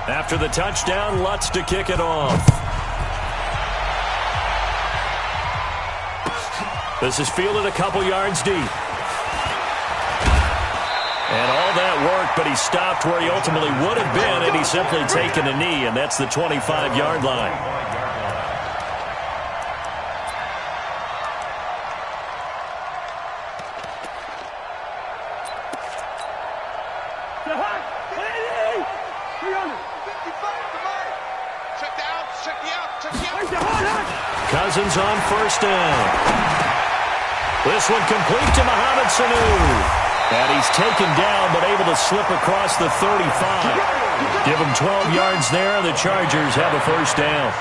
After the touchdown, Lutz to kick it off. This is fielded a couple yards deep. And all that work, but he stopped where he ultimately would have been, and he's simply taken a knee, and that's the 25-yard line. Cousins on first down. This one complete to Mohamed Sanu. And he's taken down, but able to slip across the 35. Give him 12 yards there. The Chargers have a first down.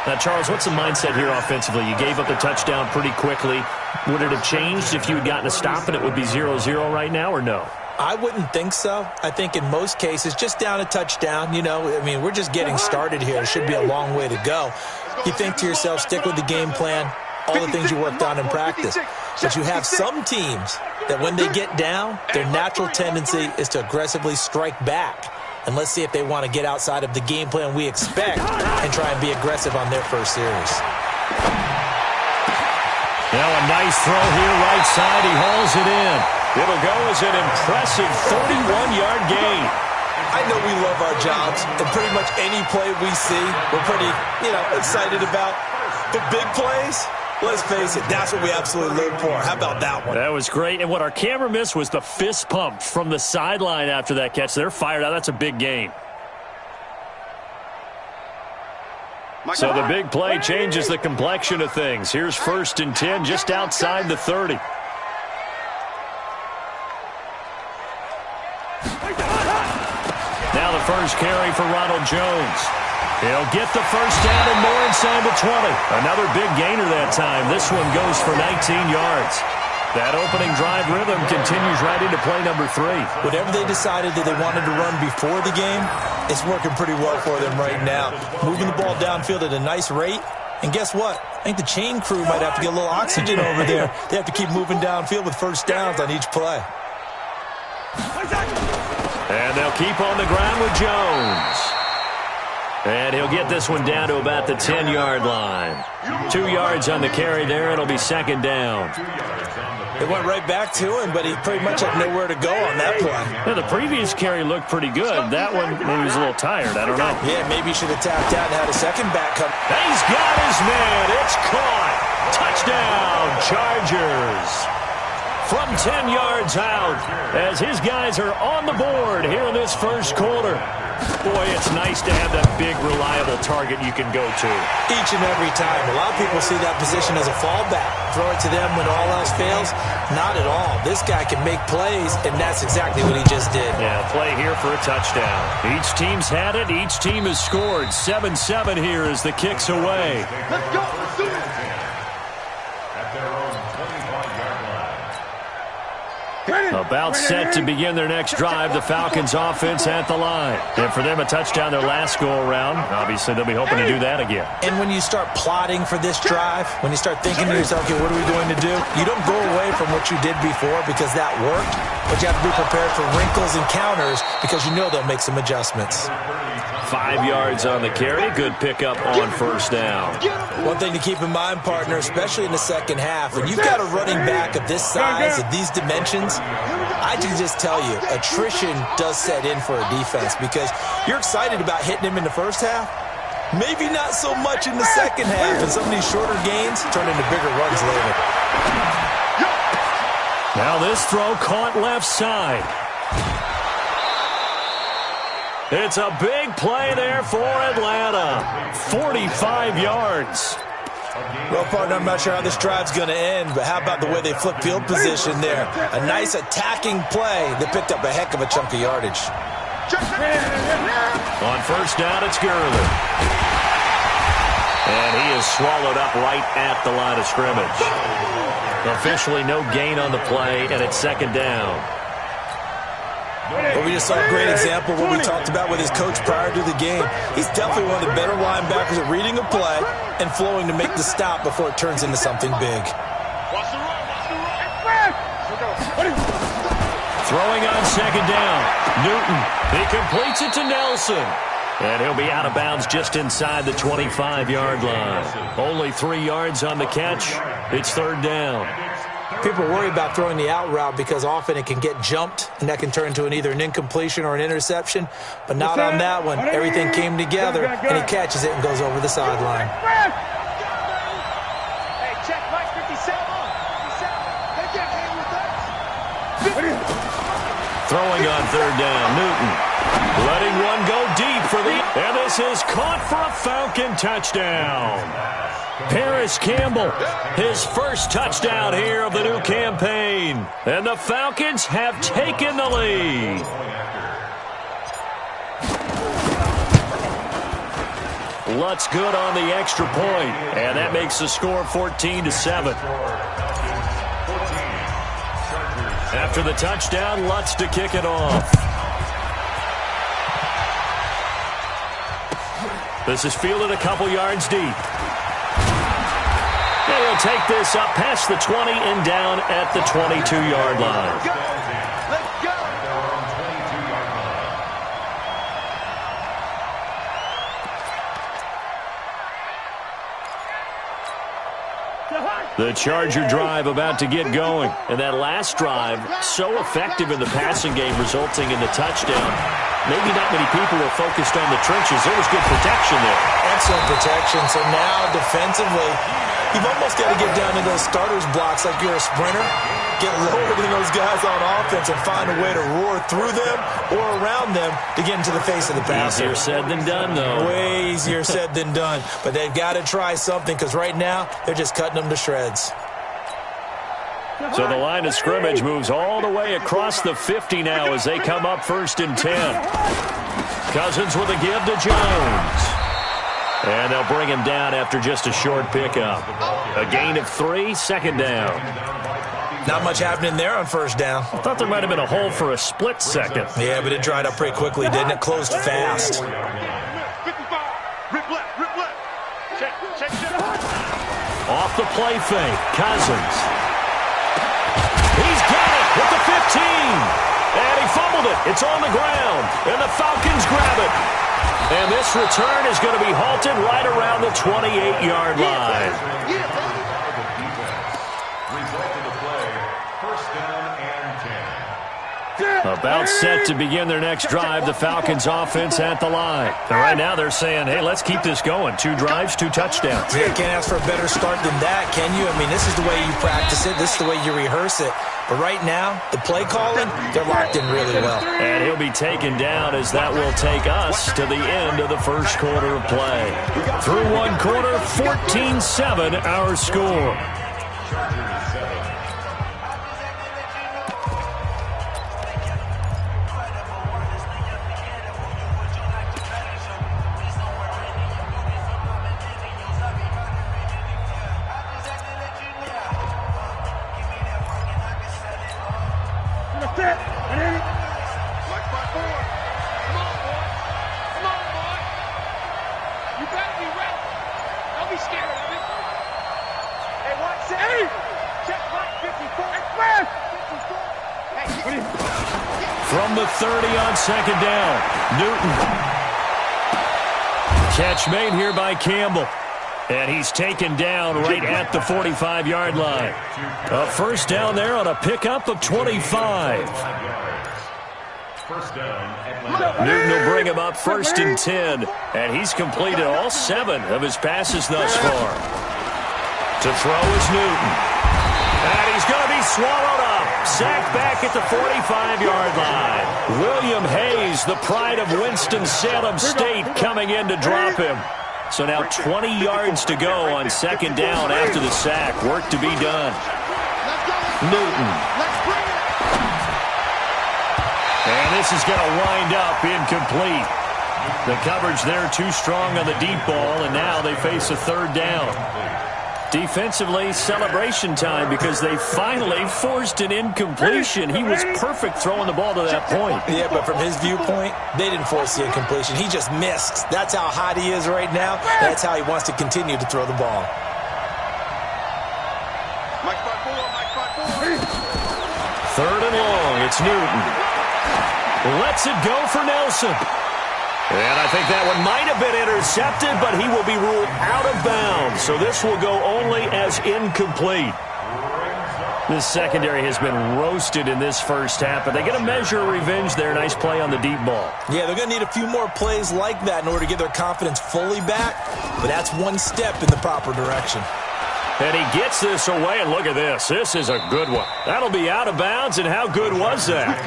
Now, Charles, what's the mindset here offensively? You gave up the touchdown pretty quickly. Would it have changed if you had gotten a stop and it would be 0-0 right now, or no? I wouldn't think so. I think in most cases, just down a touchdown, we're just getting started here. It should be a long way to go. You think to yourself, stick with the game plan, all the things you worked on in practice. But you have some teams that when they get down, their natural tendency is to aggressively strike back. And let's see if they want to get outside of the game plan we expect and try and be aggressive on their first series. Now a nice throw here, right side. He hauls it in. It'll go as an impressive 31-yard gain. I know we love our jobs, and pretty much any play we see, we're pretty, excited about. But big plays, let's face it, that's what we absolutely live for. How about that one? That was great. And what our camera missed was the fist pump from the sideline after that catch. They're fired out. That's a big gain. So the big play changes the complexion of things. Here's 1st and 10 just outside the 30. Now the first carry for Ronald Jones. He'll get the first down and more inside the 20. Another big gainer that time. This one goes for 19 yards. That opening drive rhythm continues right into play number 3. Whatever they decided that they wanted to run before the game, it's working pretty well for them right now. Moving the ball downfield at a nice rate. And guess what? I think the chain crew might have to get a little oxygen over there. They have to keep moving downfield with first downs on each play. And they'll keep on the ground with Jones. And he'll get this one down to about the 10-yard line. 2 yards on the carry there. It'll be 2nd down. They went right back to him, but he pretty much had nowhere to go on that play. Yeah, the previous carry looked pretty good. That one, maybe he was a little tired. I don't know. Yeah, maybe he should have tapped out and had a second back come. He's got his man. It's caught. Touchdown, Chargers. From 10 yards out, as his guys are on the board here in this first quarter. Boy, it's nice to have that big, reliable target you can go to. Each and every time. A lot of people see that position as a fallback. Throw it to them when all else fails. Not at all. This guy can make plays, and that's exactly what he just did. Yeah, play here for a touchdown. Each team's had it. Each team has scored. 7-7 here as the kick's away. Let's go. Let's do it. About set to begin their next drive. The Falcons offense at the line. And for them, a touchdown their last go-around. Obviously, they'll be hoping to do that again. And when you start plotting for this drive, when you start thinking to yourself, okay, what are we going to do? You don't go away from what you did before because that worked, but you have to be prepared for wrinkles and counters because you know they'll make some adjustments. 5 yards on the carry. Good pickup on first down. One thing to keep in mind, partner, especially in the second half, when you've got a running back of this size, of these dimensions, I can just tell you, attrition does set in for a defense because you're excited about hitting him in the first half. Maybe not so much in the second half, and some of these shorter gains turn into bigger runs later. Now this throw caught left side. It's a big play there for Atlanta. 45 yards. Well, partner, I'm not sure how this drive's going to end, but how about the way they flip field position there? A nice attacking play that picked up a heck of a chunk of yardage. On first down, it's Gurley. And he is swallowed up right at the line of scrimmage. Officially no gain on the play, and it's 2nd down. Well, we just saw a great example of what we talked about with his coach prior to the game. He's definitely one of the better linebackers at reading a play and flowing to make the stop before it turns into something big. Throwing on 2nd down. Newton. He completes it to Nelson. And he'll be out of bounds just inside the 25-yard line. Only 3 yards on the catch. It's third down. People worry about throwing the out route because often it can get jumped, and that can turn into either an incompletion or an interception. But not on that one. Everything came together, and he catches it and goes over the sideline. Hey, check Mike 57. They can't hang with us. Throwing on third down, Newton. Letting one go deep for the... And this is caught for a Falcon touchdown. Paris Campbell, his first touchdown here of the new campaign. And the Falcons have taken the lead. Lutz good on the extra point, and that makes the score 14-7. After the touchdown, Lutz to kick it off. This is fielded a couple yards deep. And he'll take this up past the 20 and down at the 22-yard line. Let's go. The Charger drive about to get going. And that last drive, so effective in the passing game, resulting in the touchdown. Maybe not many people were focused on the trenches. There was good protection there. Excellent protection. So now, defensively, you've almost got to get down to those starters blocks like you're a sprinter. Get lower than those guys on offense and find a way to roar through them or around them to get into the face of the passer. Easier said than done, though. Way easier said than done. But they've got to try something because right now, they're just cutting them to shreds. So the line of scrimmage moves all the way across the 50 now as they come up 1st and 10. Cousins with a give to Jones. And they'll bring him down after just a short pickup. A gain of 3, second down. Not much happening there on first down. I thought there might have been a hole for a split second. Yeah, but it dried up pretty quickly, didn't it? Closed fast. 55. Rip left. Check. Off the play fake, Cousins. He's got it with the 15. And he fumbled it. It's on the ground. And the Falcons grab it. And this return is going to be halted right around the 28-yard line. About set to begin their next drive, the Falcons offense at the line. And right now they're saying, hey, let's keep this going. 2 drives, 2 touchdowns. Yeah, can't ask for a better start than that, can you? I mean, this is the way you practice it. This is the way you rehearse it. But right now, the play calling, they're locked in really well. And he'll be taken down as that will take us to the end of the first quarter of play. Through one quarter, 14-7 our score. From the 30 on second down, Newton. Catch made here by Campbell. And he's taken down right at the 45-yard line. A first down there on a pickup of 25. Newton will bring him up 1st and 10. And he's completed all 7 of his passes thus far. To throw is Newton. And he's going to be swallowed up. Sacked back at the 45-yard line. William Hayes, the pride of Winston-Salem State, coming in to drop him. So now 20 yards to go on second down after the sack. Work to be done. Newton. And this is going to wind up incomplete. The coverage there too strong on the deep ball, and now they face a third down. Defensively, celebration time because they finally forced an incompletion. He was perfect throwing the ball to that point. Yeah, but from his viewpoint, they didn't force the incompletion. He just missed. That's how hot he is right now. That's how he wants to continue to throw the ball. Third and long, it's Newton. Lets it go for Nelson. And I think that one might have been intercepted, but he will be ruled out of bounds. So this will go only as incomplete. This secondary has been roasted in this first half, but they get a measure of revenge there. Nice play on the deep ball. Yeah, they're going to need a few more plays like that in order to get their confidence fully back, but that's one step in the proper direction. And he gets this away, and look at this. This is a good one. That'll be out of bounds, and how good was that?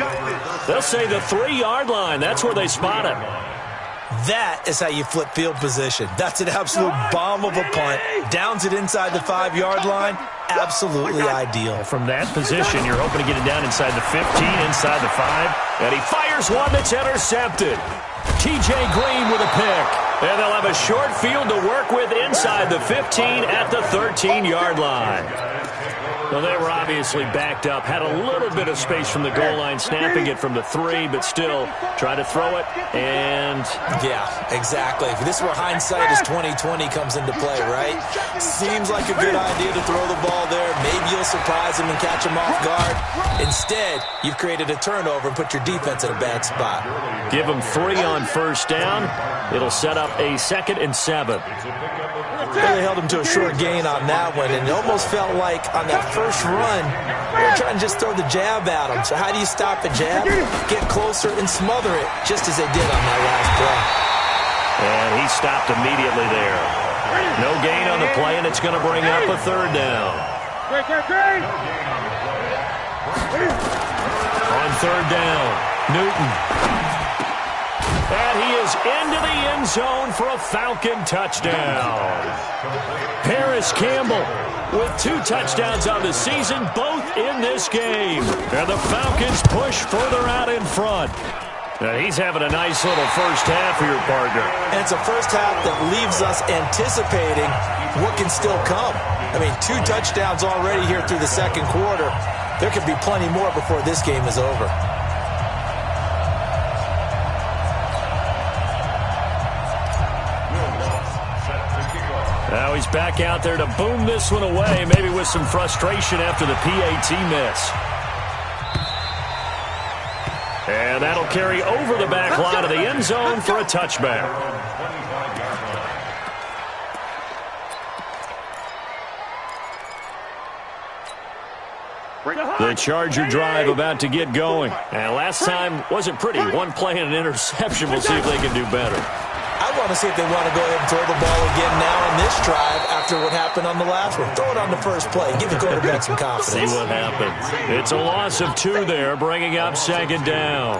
They'll say the 3-yard line. That's where they spot it. That is how you flip field position. That's an absolute bomb of a punt. Downs it inside the 5-yard line. Absolutely ideal. From that position, you're hoping to get it down inside the 15, inside the 5. And he fires one that's intercepted. T.J. Green with a pick. And they'll have a short field to work with inside the 15 at the 13-yard line. Well, they were obviously backed up, had a little bit of space from the goal line, snapping it from the 3, but still try to throw it, and... Yeah, exactly. This is where hindsight is 20/20 comes into play, right? Seems like a good idea to throw the ball there. Maybe you'll surprise him and catch him off guard. Instead, you've created a turnover and put your defense in a bad spot. Give him 3 on first down. It'll set up a 2nd and 7. Really held him to a short gain on that one, and it almost felt like on that first run, they were trying to just throw the jab at him. So how do you stop a jab? Get closer and smother it, just as they did on that last play. And he stopped immediately there. No gain on the play, and it's going to bring up a 3rd down. On 3rd down, Newton. And he is into the end zone for a Falcon touchdown. Paris Campbell with 2 touchdowns on the season, both in this game. And the Falcons push further out in front. Now he's having a nice little first half for your partner. And it's a first half that leaves us anticipating what can still come. I mean, 2 touchdowns already here through the second quarter. There could be plenty more before this game is over. Now he's back out there to boom this one away, maybe with some frustration after the PAT miss. And that'll carry over the back line of the end zone for a touchback. The Charger drive about to get going. And last time wasn't pretty. 1 play and an interception. We'll see if they can do better. I want to see if they want to go ahead and throw the ball again now on this drive after what happened on the last one. Throw it on the first play. Give the quarterback some confidence. See what happens. It's a loss of 2 there, bringing up 2nd down.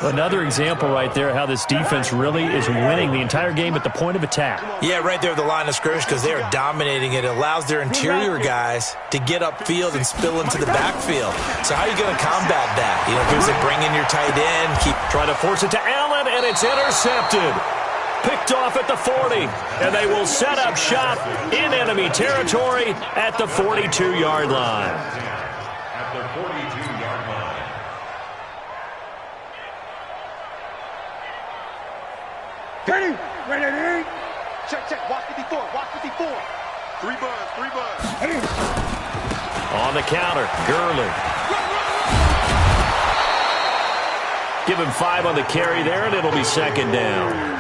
Another example right there how this defense really is winning the entire game at the point of attack. Yeah, right there at the line of scrimmage because they are dominating it. It allows their interior guys to get upfield and spill into the backfield. So how are you going to combat that? You know, gives it bring in your tight end, keep trying to force it to Allen, and it's intercepted. Picked off at the 40, and they will set up shop in enemy territory at the 42-yard line. Ready. Check. Watch 54. 3 buzz. On the counter, Gurley. Give him 5 on the carry there, and it'll be 2nd down.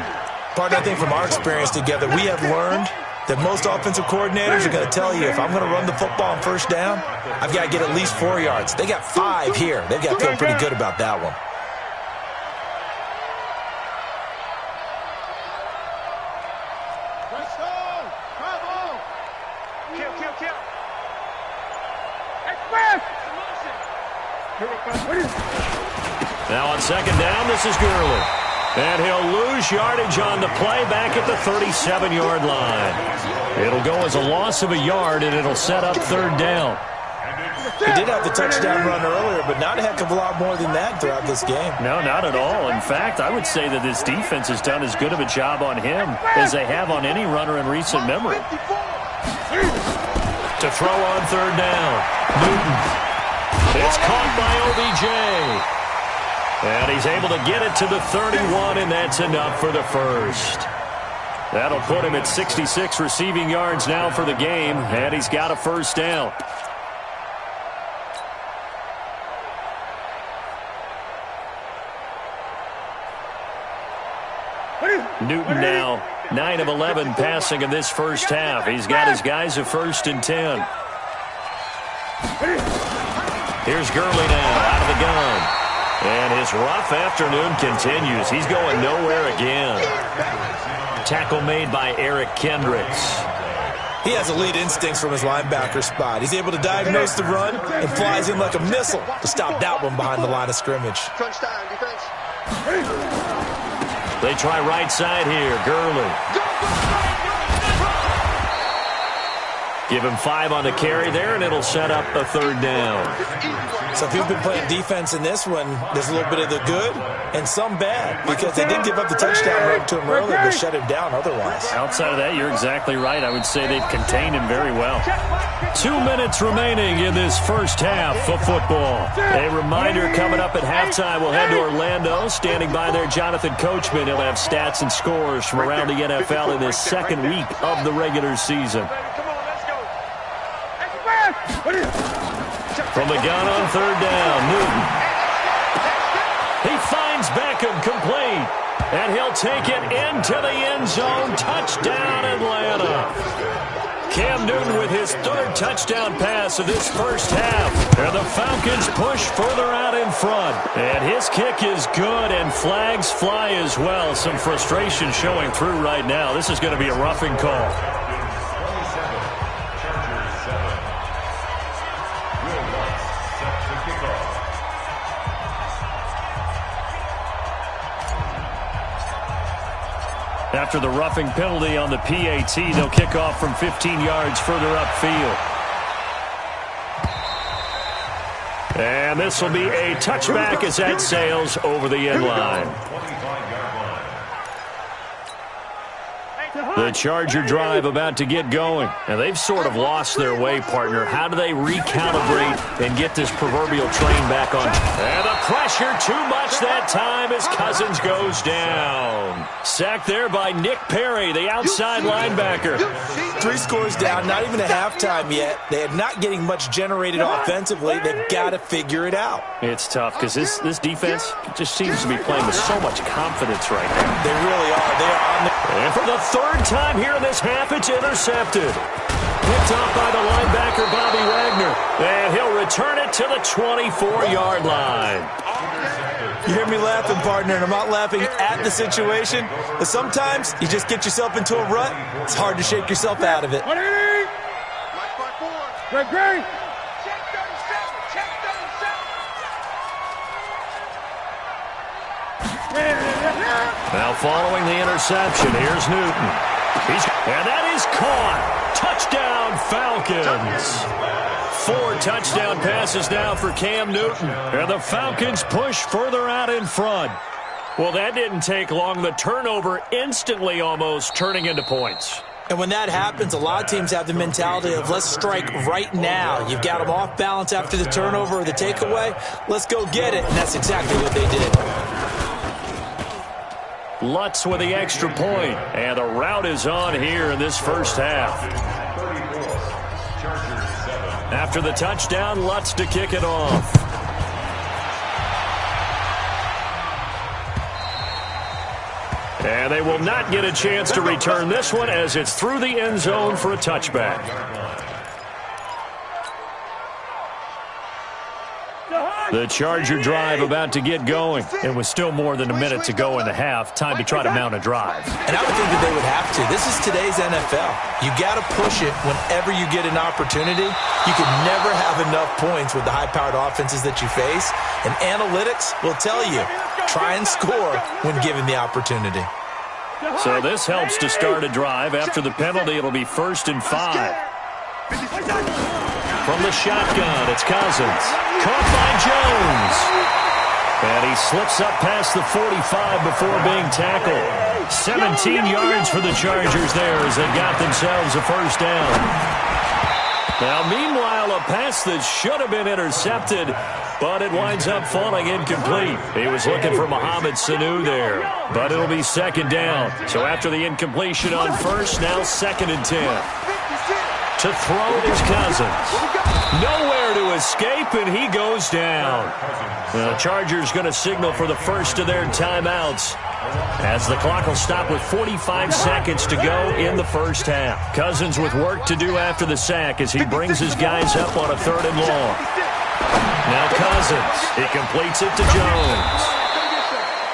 Partner, I think from our experience together, we have learned that most offensive coordinators are going to tell you, if I'm going to run the football on first down, I've got to get at least 4 yards. They got 5 here. They've got to feel pretty good about that one. Now on 2nd down, this is Gurley. And he'll lose yardage on the play back at the 37-yard line. It'll go as a loss of a yard, and it'll set up 3rd down. He did have the touchdown run earlier, but not a heck of a lot more than that throughout this game. No, not at all. In fact, I would say that this defense has done as good of a job on him as they have on any runner in recent memory. To throw on 3rd down, Newton. It's caught by OBJ. And he's able to get it to the 31, and that's enough for the first. That'll put him at 66 receiving yards now for the game, and he's got a first down. Newton now 9 of 11 passing in this first half. He's got his guys at 1st and 10. Here's Gurley now out of the gun. And his rough afternoon continues. He's going nowhere again. Tackle made by Eric Kendricks. He has elite instincts from his linebacker spot. He's able to diagnose the run and flies in like a missile to stop that one behind the line of scrimmage. They try right side here. Gurley. Give him 5 on the carry there, and it'll set up a 3rd down. So if you've been playing defense in this one, there's a little bit of the good and some bad, because they did give up the touchdown run to him earlier, but shut him down otherwise. Outside of that, you're exactly right. I would say they've contained him very well. 2 minutes remaining in this first half of football. A reminder, coming up at halftime, we'll head to Orlando. Standing by there, Jonathan Coachman. He'll have stats and scores from around the NFL in this 2nd week of the regular season. From the gun on 3rd down, Newton. He finds Beckham complete, and he'll take it into the end zone. Touchdown, Atlanta. Cam Newton with his 3rd touchdown pass of this first half. And the Falcons push further out in front. And his kick is good, and flags fly as well. Some frustration showing through right now. This is going to be a roughing call. After the roughing penalty on the PAT, they'll kick off from 15 yards further upfield. And this will be a touchback as that sails over the end line. The Charger drive about to get going. And they've sort of lost their way, partner. How do they recalibrate and get this proverbial train back on? And the pressure too much that time as Cousins goes down. Sacked there by Nick Perry, the outside linebacker. 3 scores down, not even at halftime yet. They are not getting much generated offensively. They've got to figure it out. It's tough because this defense just seems to be playing with so much confidence right now. They really are. They are on the... And for the 3rd time here in this half, it's intercepted. Picked off by the linebacker, Bobby Wagner. And he'll return it to the 24-yard line. You hear me laughing, partner, and I'm not laughing at the situation, but sometimes you just get yourself into a rut. It's hard to shake yourself out of it. Great. Now following the interception, here's Newton. And that is caught. Touchdown, Falcons. 4 touchdown passes now for Cam Newton. And the Falcons push further out in front. Well, that didn't take long. The turnover instantly almost turning into points. And when that happens, a lot of teams have the mentality of let's strike right now. You've got them off balance after the turnover or the takeaway. Let's go get it. And that's exactly what they did. Lutz with the extra point. And the route is on here in this first half. After the touchdown, Lutz to kick it off. And they will not get a chance to return this one as it's through the end zone for a touchback. The Charger drive about to get going. And with still more than a minute to go in the half, time to try to mount a drive. And I would think that they would have to. This is today's NFL. You got to push it whenever you get an opportunity. You can never have enough points with the high-powered offenses that you face. And analytics will tell you, try and score when given the opportunity. So this helps to start a drive. After the penalty, it'll be 1st and 5. From the shotgun, it's Cousins. Caught by Jones. And he slips up past the 45 before being tackled. 17 yards for the Chargers there as they got themselves a first down. Now, meanwhile, a pass that should have been intercepted, but it winds up falling incomplete. He was looking for Mohamed Sanu there, but it'll be 2nd down. So after the incompletion on 1st, now 2nd and 10. To throw is Cousins. Nowhere to escape, and he goes down. The Chargers going to signal for the first of their timeouts As the clock will stop with 45 seconds to go in the first half. Cousins with work to do after the sack as he brings his guys up on a 3rd and long. Now Cousins. He completes it to Jones.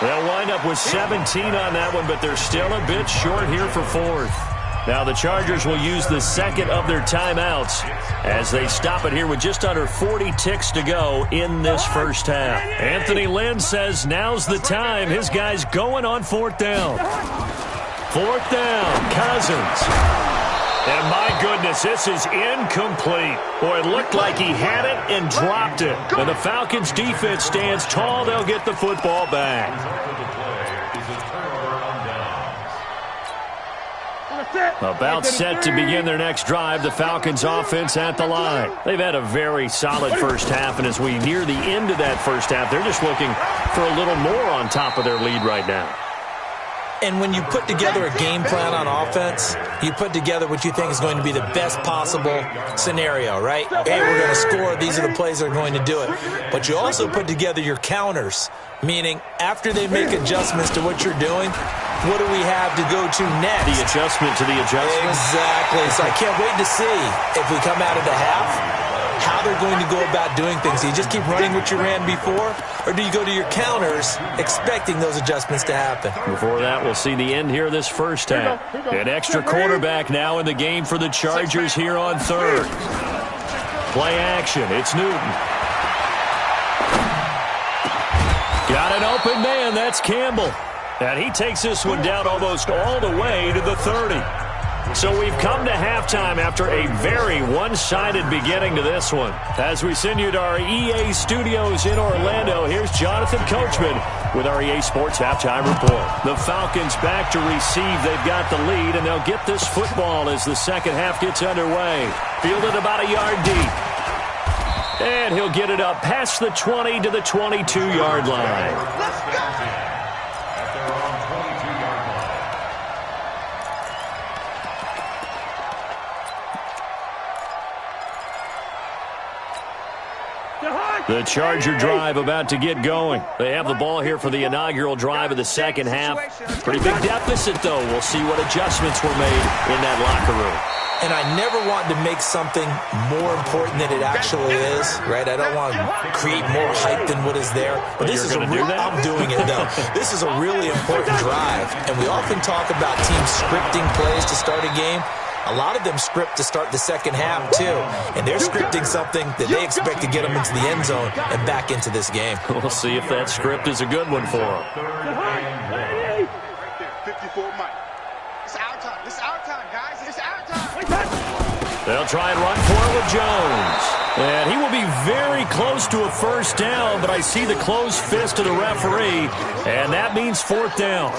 They'll wind up with 17 on that one, but they're still a bit short here for 4th. Now the Chargers will use the second of their timeouts as they stop it here with just under 40 ticks to go in this first half. Anthony Lynn says now's the time. His guy's going on 4th down. 4th down, Cousins. And my goodness, this is incomplete. Boy, it looked like he had it and dropped it. And the Falcons defense stands tall. They'll get the football back. About set to begin their next drive, the Falcons offense at the line. They've had a very solid first half, and as we near the end of that first half, they're just looking for a little more on top of their lead right now. And when you put together a game plan on offense, you put together what you think is going to be the best possible scenario, right? Hey, we're going to score. These are the plays that are going to do it. But you also put together your counters, meaning after they make adjustments to what you're doing, what do we have to go to next? The adjustment to the adjustment. Exactly. So I can't wait to see if we come out of the half, how they're going to go about doing things. Do you just keep running what you ran before, or do you go to your counters expecting those adjustments to happen? Before that, we'll see the end here of this first half. An extra quarterback now in the game for the Chargers here on 3rd. Play action. It's Newton. Got an open man. That's Campbell. And he takes this one down almost all the way to the 30. So we've come to halftime after a very one-sided beginning to this one. As we send you to our EA studios in Orlando, here's Jonathan Coachman with our EA Sports Halftime Report. The Falcons back to receive. They've got the lead, and they'll get this football as the second half gets underway. Fielded about a yard deep. And he'll get it up past the 20 to the 22-yard line. Let's go! The Charger drive about to get going. They have the ball here for the inaugural drive of the second half. Pretty big deficit, though. We'll see what adjustments were made in that locker room. And I never want to make something more important than it actually is, right? I don't want to create more hype than what is there. But this is I'm doing it, though. This is a really important drive. And we often talk about teams scripting plays to start a game. A lot of them script to start the second half, too. And they're scripting something that they expect to get them into the end zone and back into this game. We'll see if that script is a good one for them. 54 Mike. It's our time. It's our time, guys. It's our time. They'll try and run for it with Jones. And he will be very close to a first down, but I see the closed fist of the referee, and that means 4th down.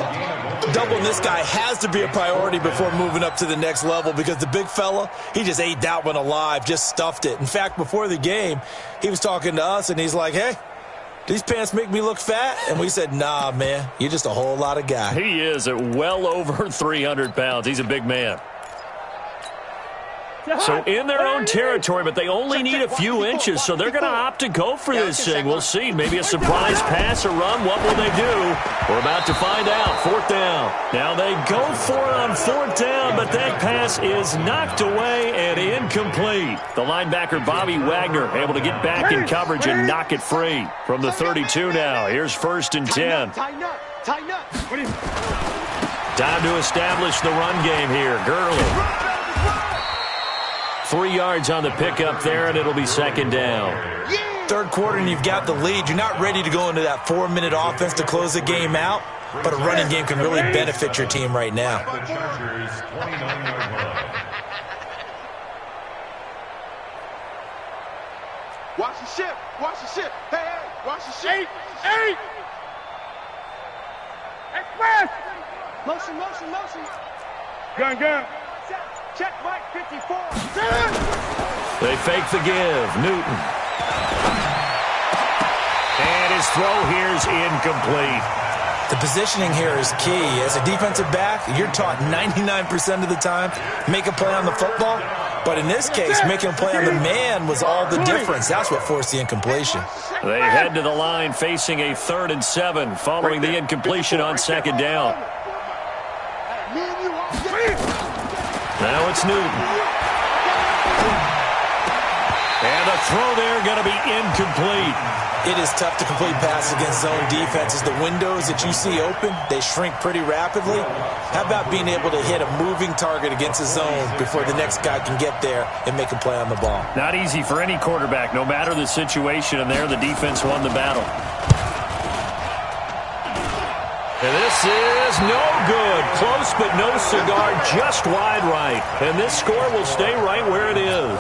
Doubling this guy has to be a priority before moving up to the next level because the big fella, he just ate that one alive, just stuffed it. In fact, before the game, he was talking to us, and he's like, hey, these pants make me look fat? And we said, nah, man, you're just a whole lot of guy. He is at well over 300 pounds. He's a big man. So in their own territory, but they only need a few inches, so they're going to opt to go for this thing. We'll see. Maybe a surprise pass or run. What will they do? We're about to find out. 4th down. Now they go for it on 4th down, but that pass is knocked away and incomplete. The linebacker, Bobby Wagner, able to get back in coverage and knock it free. From the 32 now, here's 1st and 10. Tighten up. Tighten up. Time to establish the run game here. Gurley. 3 yards on the pickup there, and it'll be 2nd down. Third quarter, and you've got the lead. You're not ready to go into that 4-minute offense to close the game out, but a running game can really benefit your team right now. Watch the ship. Watch the ship. Hey, hey, watch the ship. 8. Express. Motion, motion, motion. Gun. Check Mike 54. They fake the give. Newton. And his throw here's incomplete. The positioning here is key. As a defensive back, you're taught 99% of the time, make a play on the football. But in this case, making a play on the man was all the difference. That's what forced the incompletion. They head to the line facing a 3rd and 7 following the incompletion on 2nd down. Now it's Newton. And the throw there going to be incomplete. It is tough to complete passes against zone defenses. The windows that you see open, they shrink pretty rapidly. How about being able to hit a moving target against a zone before the next guy can get there and make a play on the ball? Not easy for any quarterback, no matter the situation, and there the defense won the battle. And this is no good. Close but no cigar, just wide right. And this score will stay right where it is.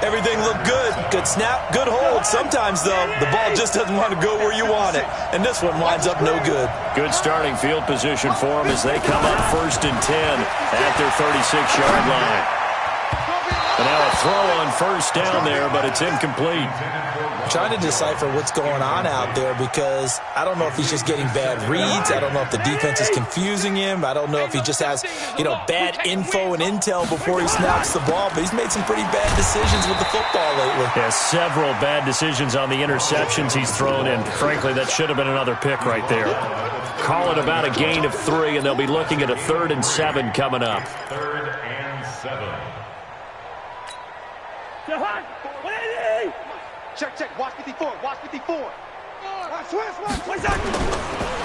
Everything looked good. Good snap, good hold. Sometimes, though, the ball just doesn't want to go where you want it. And this one winds up no good. Good starting field position for them as they come up 1st and 10 at their 36-yard line. And now a throw on 1st down there, but it's incomplete. I'm trying to decipher what's going on out there because I don't know if he's just getting bad reads. I don't know if the defense is confusing him. I don't know if he just has, bad info and intel before he snaps the ball. But he's made some pretty bad decisions with the football lately. Yeah, several bad decisions on the interceptions he's thrown, and frankly, that should have been another pick right there. Call it about a gain of 3, and they'll be looking at a 3rd and 7 coming up. 3rd and 7. Check. Watch 54. Watch 54.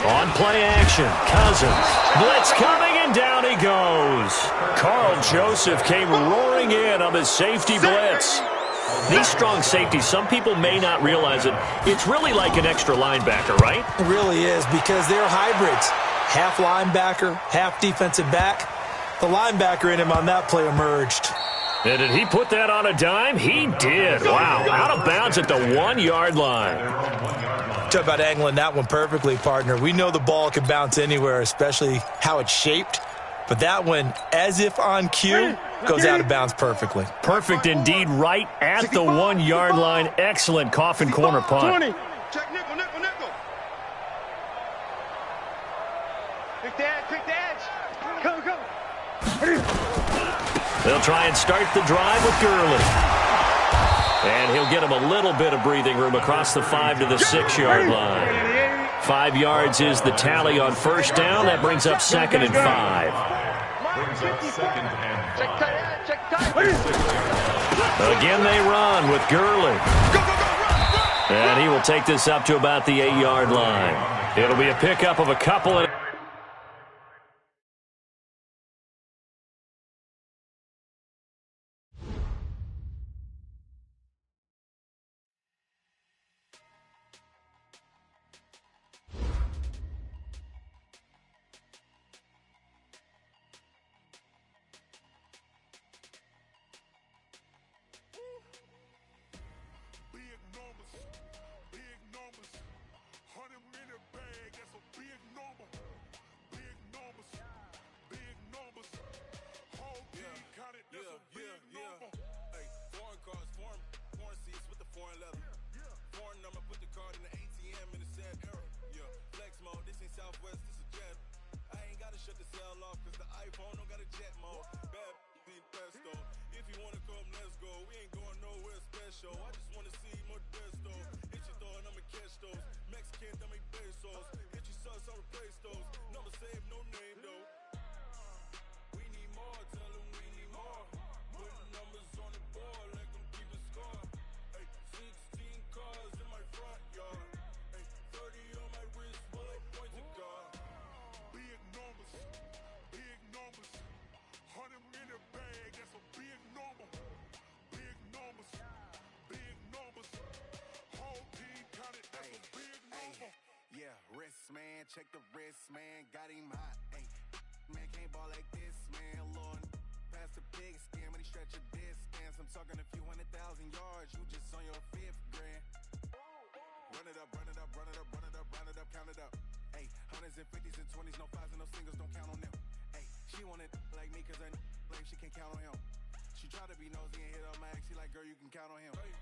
On play action, Cousins. Blitz coming, and down he goes. Carl Joseph came roaring in on the safety blitz. These strong safeties, some people may not realize it. It's really like an extra linebacker, right? It really is because they're hybrids. Half linebacker, half defensive back. The linebacker in him on that play emerged. And did he put that on a dime? He did. Wow, out of bounds at the 1-yard line. Talk about angling that one perfectly, partner. We know the ball can bounce anywhere, especially how it's shaped. But that one, as if on cue, goes out of bounds perfectly. Perfect indeed, right at the 1-yard line. Excellent coffin corner punt. Check nickel. Pick the edge. Go. They'll try and start the drive with Gurley. And he'll get him a little bit of breathing room across the 5 to the 6-yard line. 5 yards is the tally on 1st down. That brings up 2nd and 5. Again they run with Gurley. And he will take this up to about the 8-yard line. It'll be a pickup of a couple. Check the wrist, man, got him hot. Ay, man, can't ball like this, man. Lord, pass the pig skin when he stretch a distance. I'm talking a few 100,000 yards. You just on your 5th grand. Run it up, count it up. Ay, 100s and 50s and 20s, no 5s and no singles, don't count on them. Ay, she want it like me, cause her like she can count on him. She try to be nosy and hit up my ex. She like, girl, you can count on him. Ay,